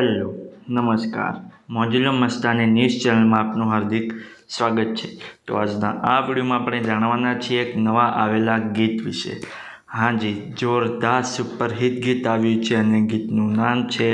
Hello નમસ્કાર મોજુલો Mastani news ચેનલમાં આપનું હાર્દિક સ્વાગત છે। તો આજના આ વિડીયોમાં આપણે જાણવાના છીએ એક નવા આવેલા ગીત વિશે। હાજી, જોરદાર સુપરહિટ ગીત આવ્યું છે અને ગીતનું નામ છે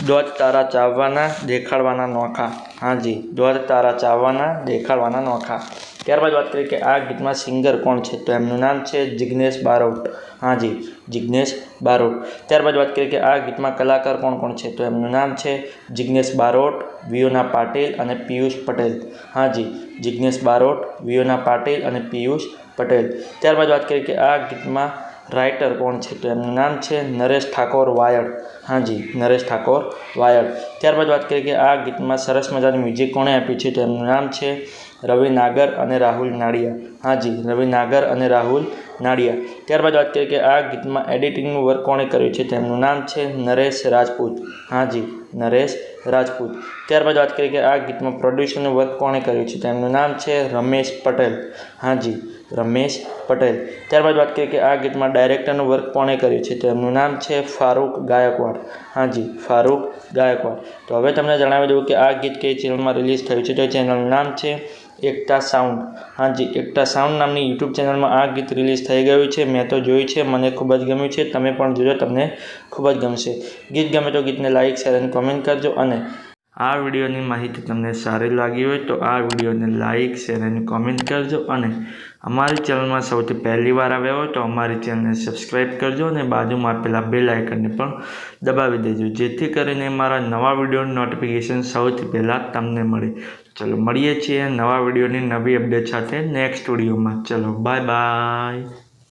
દોત તારા ચાવવાના દેખાડવાના નોખા। હાજી, દોત તારા ચાવવાના દેખાડવાના નોખા। ત્યારબાદ વાત કરીએ કે આ ગીતમાં સિંગર કોણ છે, તો એમનું નામ છે જિગ્નેશ બારોટ। હાજી, જિગ્નેશ બારોટ। ત્યારબાદ વાત કરીએ કે આ ગીતમાં કલાકાર કોણ કોણ છે, તો એમનું નામ છે જિગ્નેશ બારોટ, વિયોના પાટીલ અને પિયુષ પટેલ। હાજી, જિગ્નેશ બારોટ, વિયોના પાટીલ અને પિયુષ પટેલ। ત્યારબાદ વાત કરીએ કે આ ગીતમાં રાઇટર કોણ છે, તો એમનું નામ છે નરેશ ઠાકોર વાયડ। હાજી, નરેશ ઠાકોર વાયડ। ત્યારબાદ વાત કરીએ કે આ ગીતમાં સરસ મજાનું મ્યુઝિક કોણે આપ્યું છે, તો એમનું નામ છે રવિ નાગર અને રાહુલ નાડિયા। હાજી, રવિ નાગર અને રાહુલ નાડિયા। ત્યારબાદ વાત કરીએ કે આ ગીતમાં એડિટિંગનું વર્ક કોણે કર્યું છે, તેમનું નામ છે નરેશ રાજપૂત। હાજી, નરેશ રાજપૂત। ત્યારબાદ વાત કરીએ કે આ ગીતમાં પ્રોડ્યુસરનું વર્ક કોણે કર્યું છે, તેમનું નામ છે રમેશ પટેલ। હાજી, રમેશ પટેલ। ત્યારબાદ વાત કરીએ કે આ ગીતમાં ડાયરેક્ટરનું વર્ક કોણે કર્યું છે, તેમનું નામ છે ફારૂક ગાયકવાડ। હાજી, ફારૂક ગાયકવાડ। તો હવે તમને જણાવી દઉં કે આ ગીત કઈ ચેનલમાં રિલીઝ થયું છે, તો ચેનલનું નામ છે એકતા સાઉન્ડ। હાજી, એકતા સાઉન્ડ નામની યુટ્યુબ ચેનલમાં આ ગીત રિલીઝ થઈ ગયું છે। મેં તો જોયું છે, મને ખૂબ જ ગમ્યું છે, તમે પણ જોજો, તમને ખૂબ જ ગમશે। ગીત ગમે તો ગીતને લાઇક શેર અને કોમેન્ટ કરજો અને આ વિડીયોની માહિતી તમને સારી લાગી હોય તો આ વિડીયોને લાઇક શેર અને કોમેન્ટ કરજો અને અમારી ચેનલમાં સૌથી પહેલી વાર આવ્યા હોય તો અમારી ચેનલને સબસ્ક્રાઈબ કરજો અને બાજુમાં આપેલા બેલ આઇકનને પણ દબાવી દેજો, જેથી કરીને મારા નવા વિડીયોની નોટિફિકેશન સૌથી પહેલાં તમને મળે। ચલો મળીએ છીએ નવા વિડીયોની નવી અપડેટ સાથે નેક્સ્ટ વિડીયોમાં। ચલો બાય બાય।